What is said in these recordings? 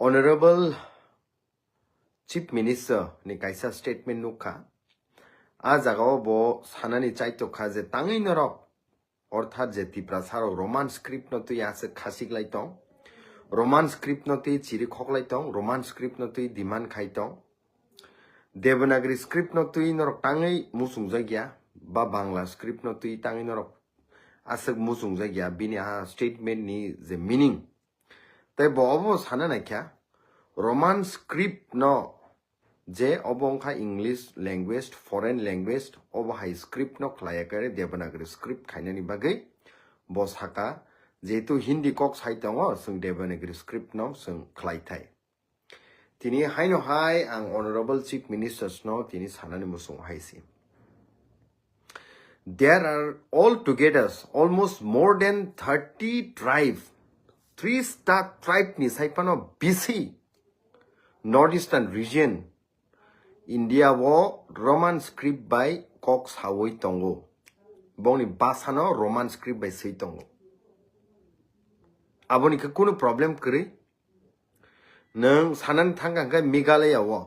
Honorable Chief Minister ni kaisa statement nukha ajagao bo sanani chaito khaje tangi norok অর্থাৎ যে তিপ্রাসার Roman script নতুই আছে খাসিক লাইতং রোমান স্ক্রিপ্ট নতুই চিরি খকলাইতং রোমান স্ক্রিপ্ট নতুই দিমান খাইতং দেবনাগরি স্ক্রিপ্ট নতুই নরক টাঙै মুসুং জায়গা বা বাংলা স্ক্রিপ্ট নতুই টাঙै নরক আসক মুসুং জায়গা বিনি স্টেটমেন্ট ni যে মিনিং তাই বব সানা নাইখ্যা রোমান স্ক্রিপ্ট ন যে অবংখা ইংলিশ ল্যাঙ্গুয়েজ ফরেন ল্যাঙ্গুয়েজ অবহাই স্ক্রিপ্ট ন খ্লায়াকারে দেবনাগরি স্ক্রিপ্ট খাইনানি বাগै বসাকা যেহেতু হিন্দি কক সাইতং जों দেবনাগরি স্ক্রিপ্ট ন जों খ্লাইথাই তিনি হাইনো হাই আং অনারেবল চিফ মিনিস্টার্স ন তিনি সানানি মুসুং হাইসি There are altogether almost more than 30 tribes 3-star tribe ni saipano BC northeastern region India wo Roman script by Cox Hawaii Tongo. Boni basano Roman script by Sei Tongo. Aboni ka kuno problem kri. Nang sanan thangang ka Meghalaya wo.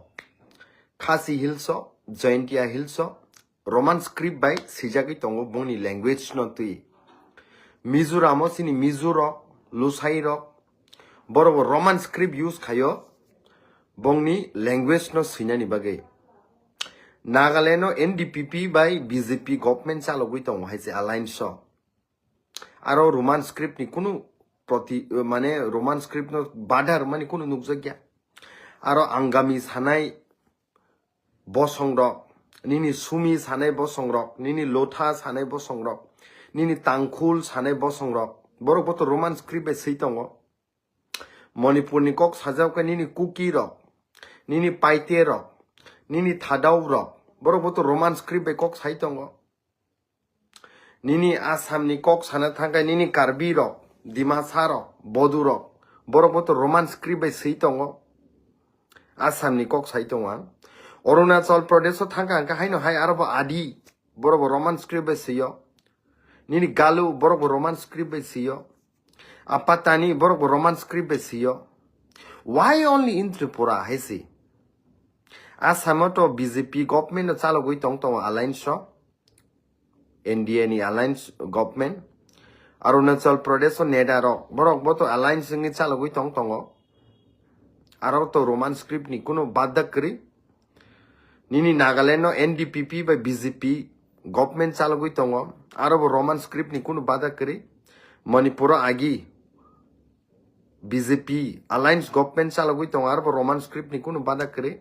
Khasi Hills o, Jaintia Hills o. Roman script by Sijaki Tongo boni language no tui. Mizoram o sini Mizoro, Lusai ro. Borobo Roman script use khayo. Bongni language no sinani bagay. Nagaleno NDPP by BJP government চালগুই তং হাইছে alliance আরো Roman script নি কোনো প্রতি মানে Roman script ন বাধার মানে কোনো নুকজগিয়া আরো আঙ্গামি সানাই বসংরক নিনি সুমি সানাই বসংরক নিনি লোথা সানাই বসংরক নিনি তাংখুল সানাই বসংরক বরকবত রোমান স্ক্রিপ্ট বাই সেই তং মণিপুরনি কক সাজাওকা নিনি কুকি রক নিনি পাইতে rock Nini thadaw rok boroboto roman script be kok saitongo Nini Assam ni kok sana thangkai nini Karbi rok Dimasa rok Bodu rok boroboto roman script be saitongo Assam ni kok saitongo Arunachal Pradesh o thangka angka haino hai arabo adi borobo roman script be siyo Nini Galu borobo roman script be siyo Apatani borobo roman script be siyo Why only in Tripura haisi Asamoto BJP government no chalo goi tong tong alliance NDA ni alliance government Arunachal Pradesh o neda ro borok boto alliance ni chalo goi tong tong aro to roman script ni kuno badak kri nini Nagaland no NDPP by BJP government chalo goi tong aro roman script ni kuno badak kri Manipur agi BJP alliance government chalo goi tong aro roman script ni kuno badak kri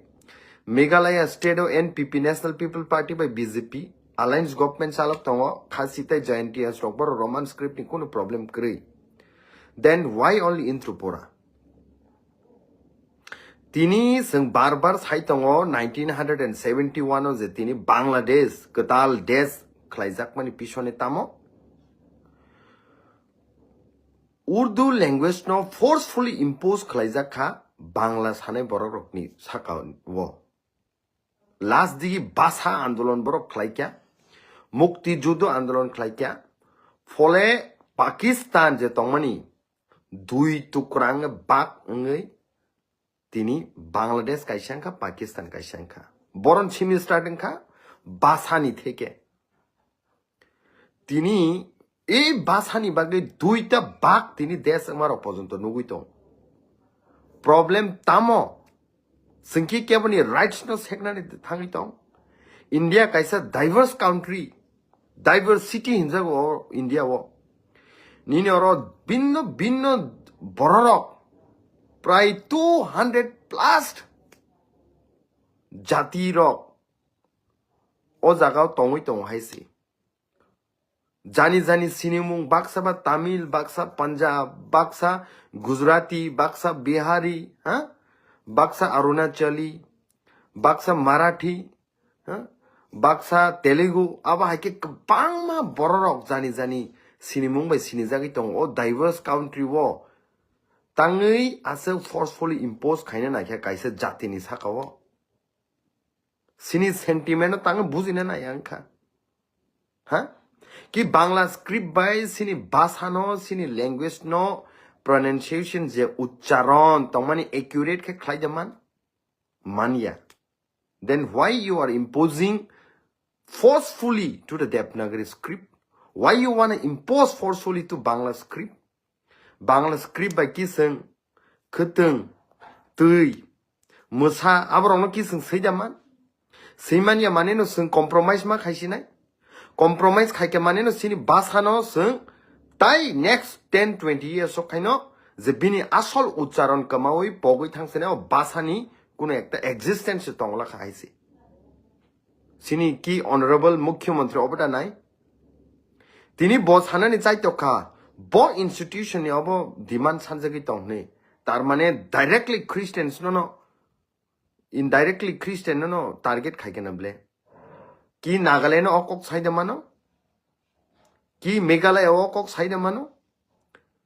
Meghalaya State of NPP National People Party by BJP Alliance Government Salok Tongo Khasita Jaintia Stokbar Roman script ni kuno problem kri Then why only in Tripura? Tini sing barbar sai tongo 1971 o je tini Bangladesh Katal Desh Khlaijak mani pishone tamo Urdu language no forcefully imposed Khlaijak kha Bangla sane borok ni saka wo Last digi basa আন্দোলন বড় খাইকা মুক্তিযুদ্ধ আন্দোলন খাইকা ফলে পাকিস্তান যে তংমানি দুই টুকরাং বাক ngৈ তিনি বাংলাদেশ কাইসাংখা পাকিস্তান কাইসাংখা বরন Simi starting খা বাসানি থেকে তিনি এই বাসানি বাগে দুইটা বাক তিনি দেশ আমার পর্যন্ত নুগুইতো problem তামো Singki kebani rights no segnani thangitong India kaisa diverse country diversity hinjago India wo nini oro binno bororok pray 200 plus jati rok o jagao tongoi tong haisi jani sinimung baksa ba Tamil baksa Punjab baksa Gujarati baksa Bihari ha Baksa Arunachali, Baksa Marathi, Baksa Telugu, aba haike bangma borok jani sinimung by sinijagi tong o diverse country wo tangai ase forcefully impose khaina na kya kaise jati ni sakawo sini sentiment tang bujina na yankha ha ki Bangla script by sini bhasha no sini language no pronunciation je ucharon tongmani accurate ke khlai jaman mania. Then why you are imposing forcefully to the Devanagari script? Why you want to impose forcefully to Bangla script? Bangla script by kiseng ketung tui musa abrong kiseng sejaman seimania maneno seng compromise ma khaisinai compromise khaike maneno sini basano seng tai next 10-20 years so kaino je bini asol ucharon kamawi pogoi thangsene basani kuno ekta existence tongla khaisi sini ki honorable mukhyamantri obata nai tini boss hanani chaitokha bo institution ni obo demand sanjagi tongne tar mane directly Christians no indirectly Christian no target khaike na ble ki Nagaland okok saide mano ki Meghalaya okok saide mano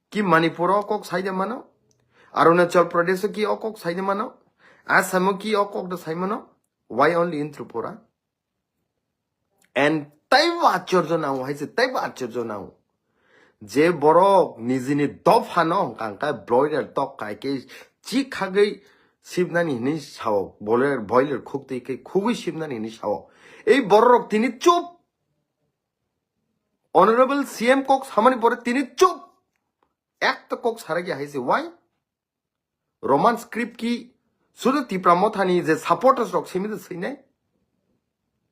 ki Manipur okok saide mano Arunachal Pradesh ki okok saide mano Assam ki okok da sai mano why only in Tripura and taiwa chorjo now haise taiwa chorjo now je borok nijini dop hano kangka broiler tok kaike chi khagai sibnani ni sawo boiler khukte ke khugui sibnani ni sawo ei borok tini chup honorable CM kok samani pore tini chup ekta kok saragi haise why Roman script ki sudu tipramothani je supporters rok simit sine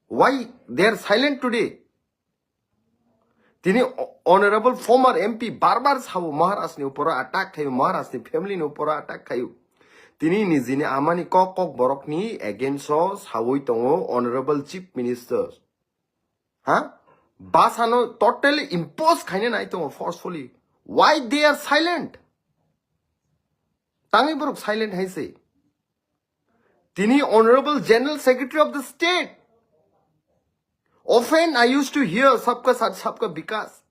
why they are silent today tini honorable former MP barbar sawo Maharashtra ni upor attack thayo Maharashtra ni family ni upor attack thayo tini nijini amani kok borok ni against sawoi tongo honorable chief ministers ha basano totally impose khaine nai tongo forcefully why they are silent tangi borok silent haise tini honorable general secretary of the state often I used to hear sabka sat sabka vikas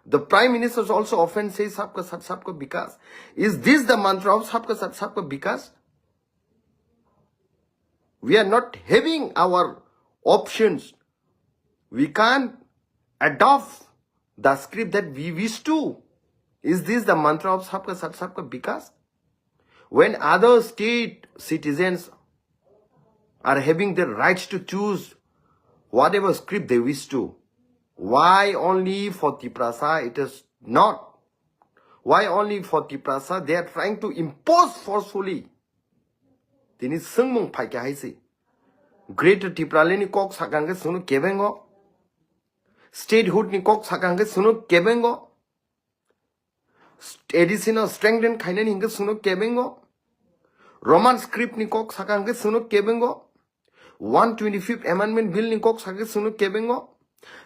the prime minister also often says sabka sat sabka vikas is this the mantra of sabka sat sabka vikas we are not having our options we can't adopt the script that we wish to is this the mantra of sabka sat sabka vikas when other state citizens are having the rights to choose whatever script they wish to. Why only for Tiprasa it is not? Why only for Tiprasa they are trying to impose forcefully? Tini sungmung paike haisi. Greater Tiprale ni kok sakange sunu kebengo. Statehood ni kok sakange sunu kebengo. Additional strength and kainen hinge sunu kebengo. Roman script ni kok sakange sunu kebengo. 125th Amendment Bill ni kok sakang sunu kebengo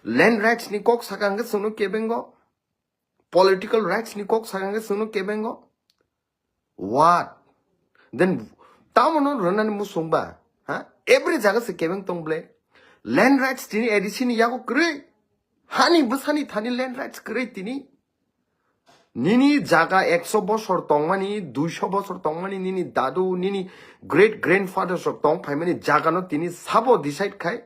land rights ni kok sakang sunu kebengo political rights ni kok sakang sunu kebengo what then tamono ronan musumba ha every jaga se kebeng tongle land rights tini edition yago kre hani busani thani land rights kre tini nini jaga 100 বছর tongmani 200 বছর tongmani nini dadu nini great grandfather sok tong phaimani jaga no tini sabo decide khai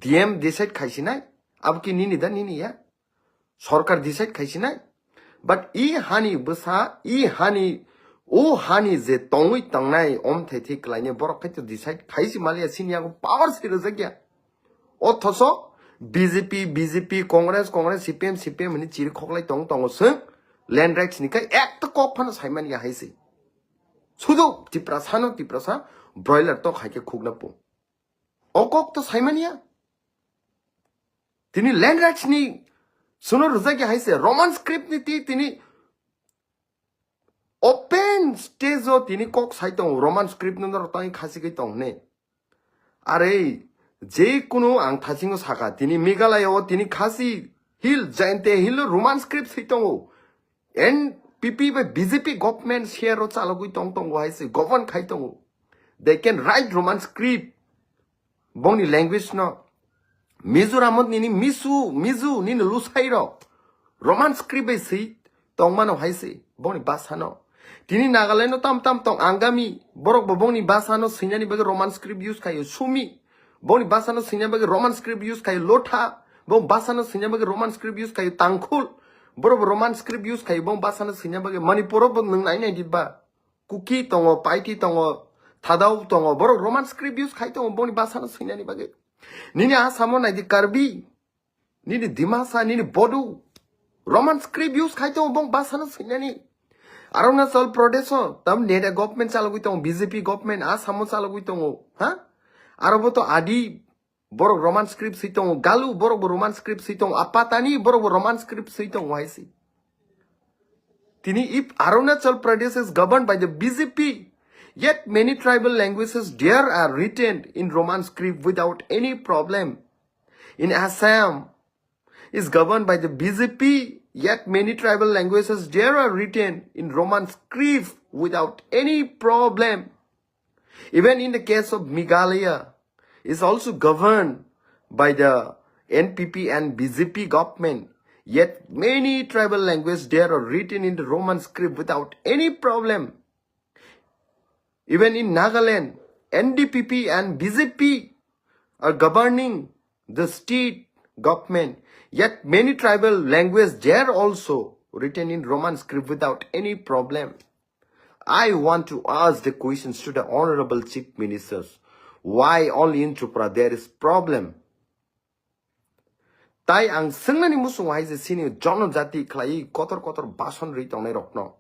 dm decide khaisinai abki nini da nini ya sarkar decide khaisinai but e hani busa e hani o hani je tongui tangnai om thethi klaine borok khaito decide khaisi malia sinia ko power sira jagya othoso BJP, Congress, CPM ni chiri khoklai tong sung land rights ni kai ekta kok phana saiman ya haise sudo tiprasa broiler to khaike khugna po okok to saiman ya tini land rights ni suno ruza ke haise Roman script ni tini open stage o tini kok sai tong Roman script no tang khasi kai tong ne are যে কোনো আং থাসিং সাকা তিনি মেঘালয় তিনি Khasi hill Jaintia hill Roman script সিতং N PP by BJP government share চালগুই টং টং হাইছে govern খাই টং they can write Roman script বংনি ল্যাঙ্গুয়েজ ন মিজোরামত নিনি মিজু নিনি লুসাইর রোমান স্ক্রিপ্ট বে সি টংমানো হাইছে বংনি বাসানো তিনি নাগাল্যান্ড তাম টং আঙ্গামি বরক বংনি বাসানো সিনানি বাগে রোমান স্ক্রিপ্ট ইউজ খাই Sumi boni basano sinya bagi Roman script use kayo lotha bong basano sinya bagi Roman script use kayo tangkhul Boro Roman script use kai bong basana sinya bagi Manipuro bong nang nai di ba. Kuki tongo, paiti tongo, tadau tongo, boro Roman script use kai tongo bong ni basana sinya ni bagi. Nini asamo nai di Karbi, nini Dimasa, nini Bodu. Roman script use kai tongo bong basana sinya ni. Arunachal Pradesh tam neda government chalagui tongo, BJP government asamo chalagui tongo, ha? Araboto adi boro Roman script sitong galu boro Roman script sitong apatani boro Roman script sitong waisi. Tini if Arunachal Pradesh is governed by the BJP, yet many tribal languages there are written in Roman script without any problem. In Assam is governed by the BJP, yet many tribal languages there are written in Roman script without any problem. Even in the case of Meghalaya, is also governed by the NPP and BJP government. Yet many tribal languages there are written in the Roman script without any problem. Even in Nagaland, NDPP and BJP are governing the state government. Yet many tribal languages there also written in Roman script without any problem. I want to ask the questions to the Honorable Chief Ministers. Why only in Tripura there is problem? Tai ang senglani musung haise sini jono jati klai kotor bason ri tong rokno.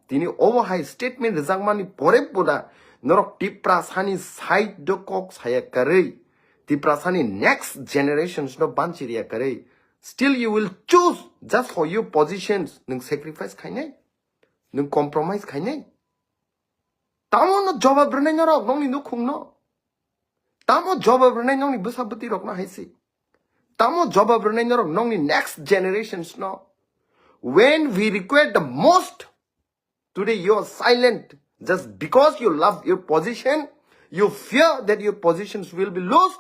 Tini over high statement rezangmani pore poda norok tipra sani side do kok saya kare. Tipra sani next generations no banchiria kare. Still you will choose just for your positions. Nung sacrifice kainai. Nung compromise kainai. Tamo no jawab renai norok nong ni nukung no. Tamo jawab renai nong ni besabuti rok na haisi. Tamo jawab renai norok nong ni next generations no. When we require the most, today you are silent. Just because you love your position, you fear that your positions will be lost.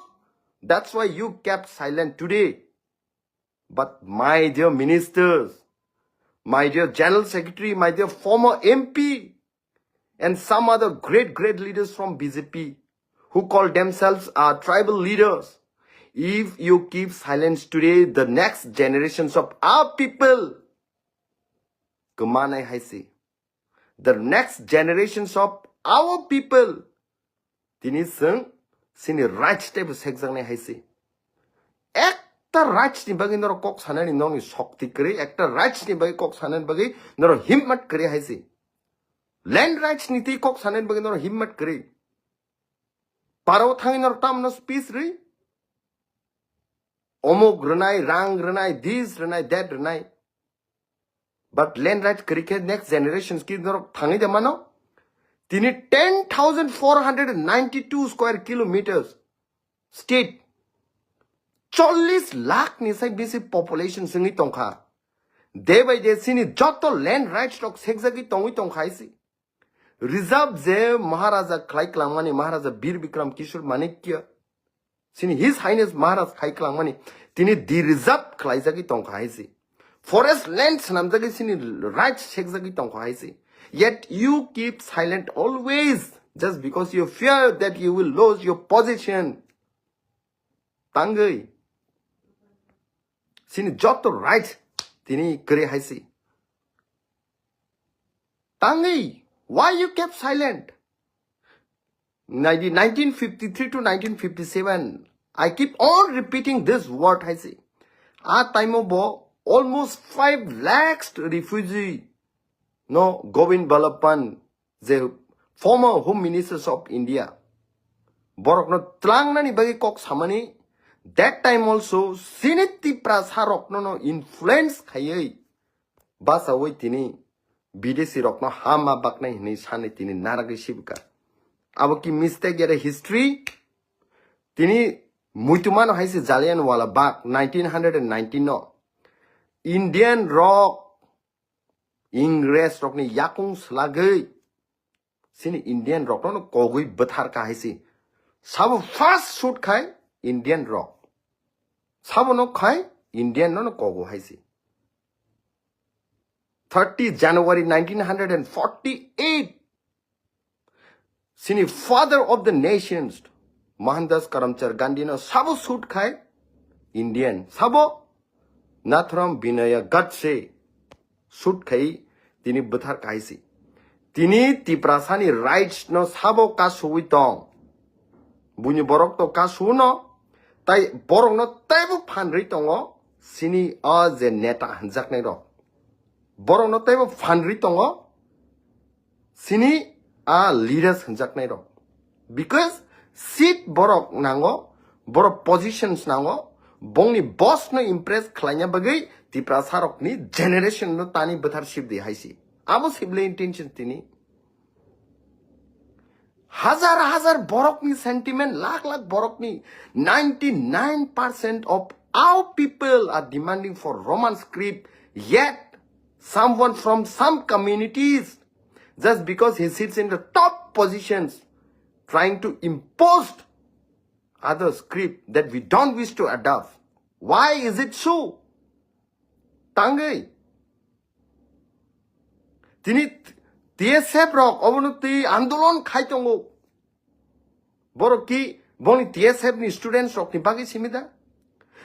That's why you kept silent today. But my dear ministers, my dear General Secretary, my dear former MP, and some other great leaders from BJP, who call themselves tribal leaders. If you keep silence today, the next generations of our people, kumanai haisi, the next generations of our people, tini sung sini right step seksang ne haisi. Ekta right ni bagi noro kok sanani nongi shakti kare, ekta right ni bagi kok sanan bagi noro himmat kare haisi. Land rights niti kok sanan bagi noro himmat kare. Paro thangi nor tam no peace ri. Omog renai, rang renai, this renai, that renai. But land rights krike next generations ki nor thangi de mano. Tini 10,492 square kilometers state. 40 lakh ni sai bisi population singi tongkha. Day by day sini joto land rights tok seksagi tongi tongkha isi. Reserve je Maharaja Khai Klangmani, Maharaja Bir Bikram Kishore Manikya. Sini His Highness Maharaj Khai Klangmani. Tini di reserve Klaizagi Tongkhaisi. Forest lands namjagi sini rights shekzagi Tongkhaisi. Yet you keep silent always just because you fear that you will lose your position. Tangai. Sini joto rights tini kare haisi. Tangai. Why you kept silent? 1953 to 1957, I keep on repeating this word, I say. At time of almost 5 lakhs refugee, no, Govind Balapan, the former Home Ministers of India. Borok no tlang na ni bagi kok samani. That time also, siniti prasarok no influence kayay. Basa way tini. Bidesi rok no hama bak na hini sani tini naragi shibka. Abo ki mistake yada history. Tini muitumano haisi Jallianwala Bagh 1919 no. Indian rock. Ingres rock ni yakung slagay. Sini Indian rock no kogui bathar ka haisi. Sabo first shoot khai Indian rock. Sabo no khai Indian no kogo haisi. 30 January 1948. Sini father of the nations, Mohandas Karamchand Gandhi no sabo suit khai Indian. Sabo Nathuram Binaya Gadse shoot kai tini buthar kaisi. Tini tiprasani rights no sabo ka suwi tong. Bunyi borok to ka su no. Tai borok no taibu phanri tongo. Sini aze neta hanjak nai ro. Borok no taibu phanri tongo. Sini a leaders hanjak nai ro. Because seat borok nango. Borok positions nango. Bongni boss no impress khlanya bagai. Tiprasarok ni generation no tani buthar shibdi haisi. Abo sible intention tini. Hazar borok ni sentiment, lakh borok ni. 99% of our people are demanding for Roman script. Yet, someone from some communities, just because he sits in the top positions, trying to impose other script that we don't wish to adopt. Why is it so? Tangai. Tini TSF rock obunuti andolon khaitongo. Boroki boni TSF ni students rock ni bagi simida.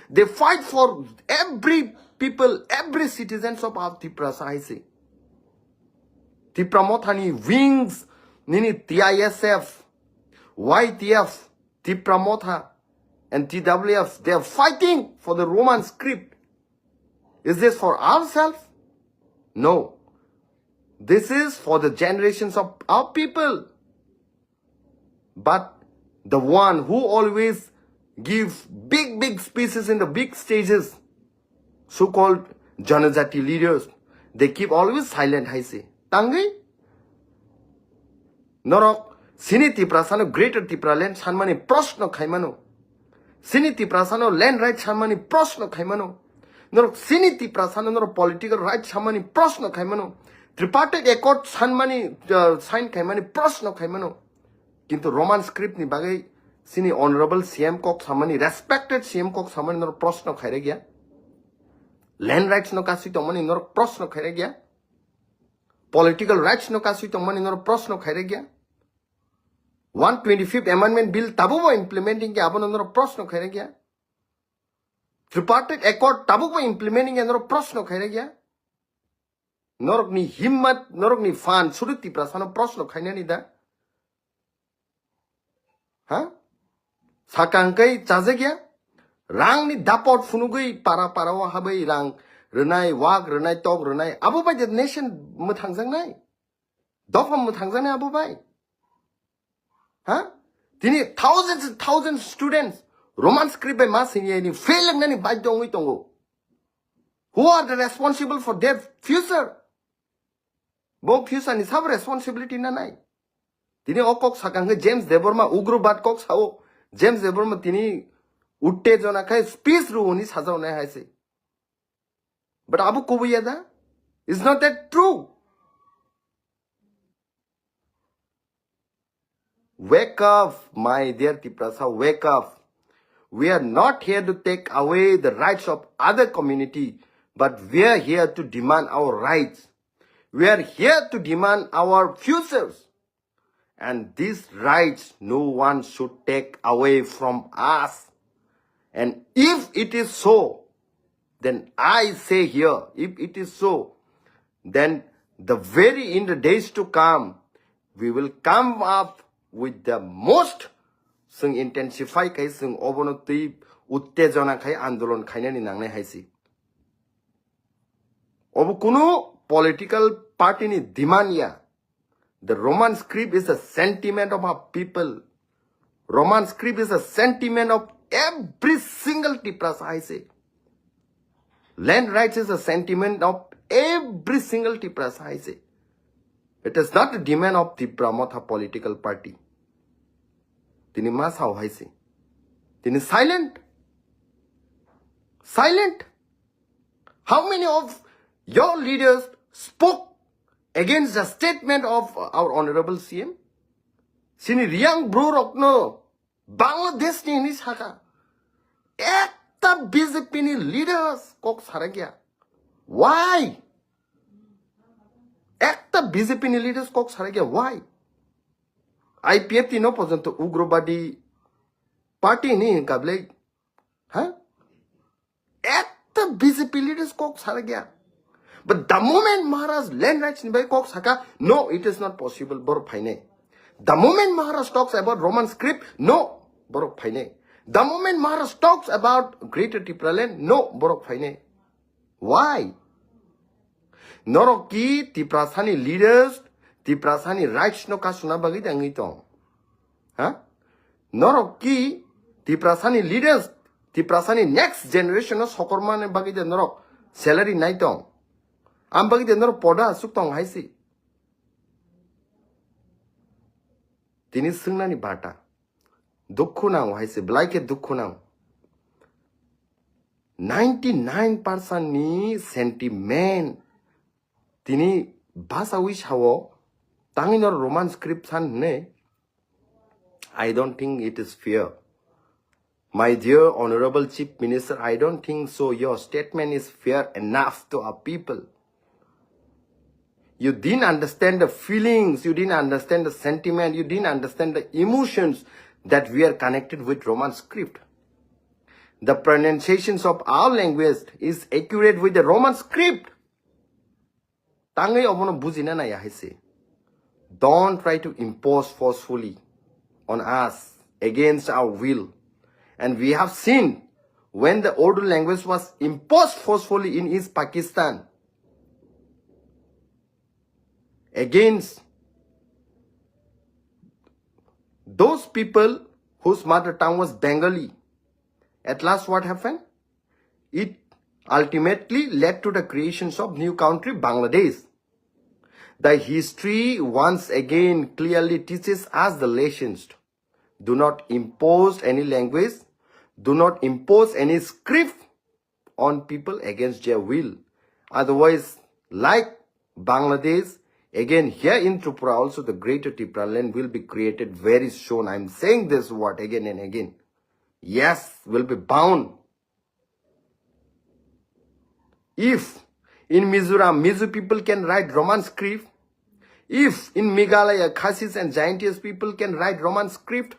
They fight for every people, every citizens of our Tiprasa haisi. Tipramothani wings nini TISF, YTF, Tipramotha and TWF. They are fighting for the Roman script. Is this for ourselves? No. This is for the generations of our people. But the one who always gives big speeches in the big stages, so-called Janajati leaders, they keep always silent, I say. Tangai? Norok, sini tiprasano greater tipraland sanmani prosno khaimano. Sini tiprasano land right sanmani prosno khaimano. Norok sini tiprasano nor political right sanmani prosno khaimano. Tripartite accord sanmani sign khaimani prosno khaimano. Kintu Roman script ni bagai sini honorable CM kok samani respected CM kok samani nor prosno khaire gya. Land rights no kasi tomani nor prosno khaire gya. Political rights no kasi tomani nor prosno khaire gya. 125th amendment bill tabubo implementing ke abono nor prosno khaire gya. Tripartite accord tabubo implementing nor prosno khaire gya. Norok ni himmat norok ni fan suruti prasano prosno khaine ni da. Ha? Sakangkai chazegya? Rang ni dapot funugui para wa habai rang renai wag renai tok renai abu bai the nation mutangjang nai. Dofam mutangjang nai abu bai. Ha? Tini thousands and thousands students Roman script by mass ni failing nani bai dongui tongo. Who are the responsible for their future? Bo future ni sab responsibility na nai. Tini okok sakangkai James Debbarma ugrobad kok sao James Debbarma tini utte jona kai speech ru oni sajau nai haise. But abu kobu yada? Is not that true? Wake up, my dear Tiprasa, wake up. We are not here to take away the rights of other community, but we are here to demand our rights. We are here to demand our futures. And these rights no one should take away from us. And if it is so, then I say here, if it is so, then in the days to come, we will come up with the most sung intensify kai sung obonoti uttejana kai andolon khainani nangnai haisi. Obu kunu political party ni demand ya. The Roman script is a sentiment of our people. Roman script is a sentiment of every single Tiprasa, I say. Land rights is a sentiment of every single Tiprasa, I say. It is not a demand of Debbarma political party. Tini mas how I say. Tini silent. Silent. How many of your leaders spoke against the statement of our honorable CM? Sini Riang Bro Rokno, Bangladesh ni saka. Ekta BJP ni leaders kok saragya. Why? Ekta BJP ni leaders kok saragya. Why? IPF ti no pojanto ugrobadi party ni kable. Huh? Ekta BJP leaders kok saragya. But the moment Maharaj land rights in Kok Saka, no, it is not possible. Borok Paine. The moment Maharaj talks about Roman script, no, Borok Paine. The moment Maharaj talks about Greater Tripura land, no, Borok Paine. Why? Noroki Tiprasani leaders, Tiprasani rights no kasuna bagi dangitong. Huh? Noroki Tiprasani leaders, Tiprasani next generation of Sokorman bagi de Norok salary naitong. Am bagi de Norok poda suktong haisi. Tini sungnani bata. Dukhu nang haisi, blaike dukhu nang. 99% ni sentiment. Tini basa wish hawo tangin or Roman script san ne. I don't think it is fair. My dear Honorable Chief Minister, I don't think so. Your statement is fair enough to our people. You didn't understand the feelings, you didn't understand the sentiment, you didn't understand the emotions that we are connected with Roman script. The pronunciations of our language is accurate with the Roman script. Don't try to impose forcefully on us against our will. And we have seen when the Urdu language was imposed forcefully in East Pakistan against those people whose mother tongue was Bengali. At last what happened? It ultimately led to the creations of new country, Bangladesh. The history once again clearly teaches us the lessons. Do not impose any language. Do not impose any script on people against their will. Otherwise, like Bangladesh, again here in Tripura also the Greater Tripura land will be created very soon. I'm saying this word again and again. Yes, will be bound. If in Mizoram, Mizo people can write Roman script, if in Meghalaya, Khasis and Giantess people can write Roman script,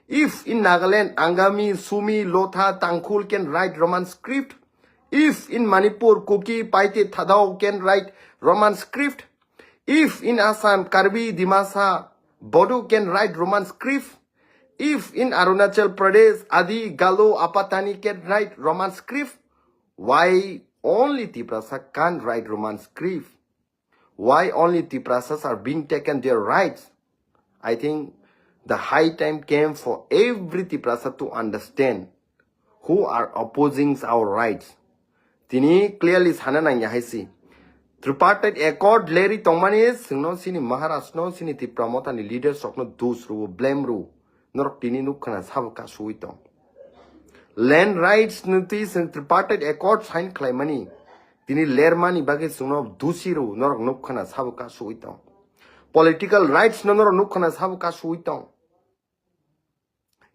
if in Nagaland, Angami, Sumi, Lotha, Tangkhul can write Roman script, if in Manipur, Kuki, Paite, Thadao can write Roman script, if in Assam, Karbi, Dimasa, Bodo can write Roman script, if in Arunachal Pradesh, Adi, Galo, Apatani can write Roman script, why only Tiprasa can't write Roman script? Why only Tiprasas are being taken their rights? I think the high time came for every Tiprasa to understand who are opposing our rights. Tini clearly sananang yahaisi. Tripartite accord Larry Tomanis, no sini Maharashtra, no sini Tipramota ni leaders of no dusru, blame ru, nor tini nukana savka suitong. Land rights nutis and tripartite accord sign claimani. Tini lermani bagi suno dusiru, nor nukana savka suitong. Political rights no nukana savka suitong.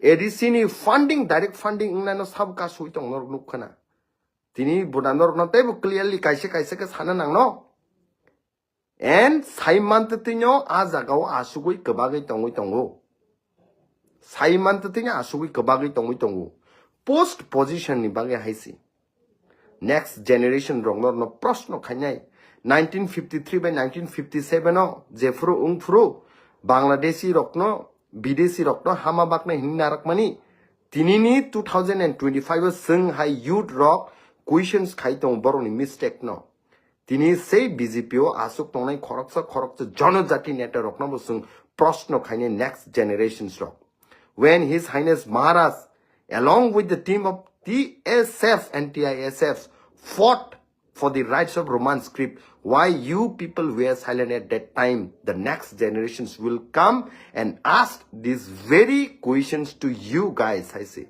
Edisini funding, direct funding no savka suitong nor nukana. Tini budanor no table clearly kaise ka sananang no. And Saimantatino azagaw asugui kabagay tongo. Saimantatino asugui kabagay tongo. Post position ni bagay haisi. Next generation rong no prosno kanyay. 1953 by 1957 no Jeffro Ungfro Bangladeshi rokno Bidesi rokno Hamabak na hinarak mani. Tinini 2025 sung high youth rock questions kaitong boroni mistake no. Tini say BJPO asuk tongnai khoroksa janojati neta rokno busung prosno khaine next generations rock. When His Highness Maharaj along with the team of TSF and TISF fought for the rights of Roman script, why you people were silent at that time? The next generations will come and ask these very questions to you guys, I say.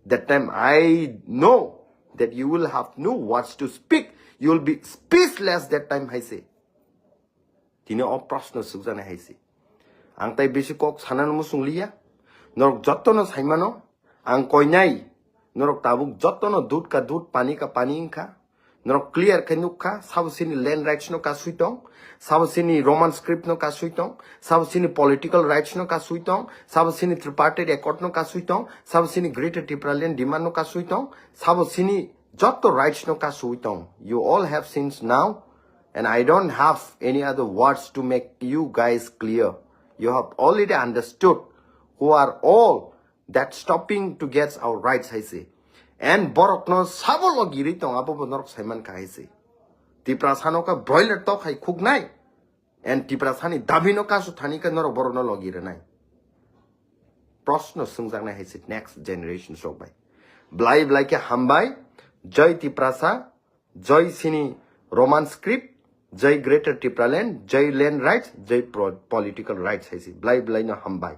That time I know that you will have no words to speak. You will be speechless that time, I say. Tino o prasno sugzana, I say. Ang tay bisikok sanan mo sungliya. Norok joto no saimano. Ang koinay. Norok tabuk joto no dud ka dud, pani ka pani inka. Norok clear kanukka. Sabu sini land rights no kasuitong. Sabu sini Roman script no kasuitong. Sabu sini political rights no kasuitong. Sabu sini tripartite accord no kasuitong. Sabu sini Greater Tripura land demand no kasuitong. Sabu sini joto rights no kasuitong. You all have since now. And I don't have any other words to make you guys clear. You have already understood who are all that stopping to get our rights, I say. And borok no sabolo giri tong abo norok saiman ka I say. Tiprasano ka broiler tok hay cook nai. And tiprasani dabino ka suthani ka norok borok no logire nai. Prosno sungjang nai I say next generation sok bai. Blai ke hambai, joy tiprasa, joy sini Roman script, joy greater Tipraland, joy land rights, joy political rights I say. Blai no hambai.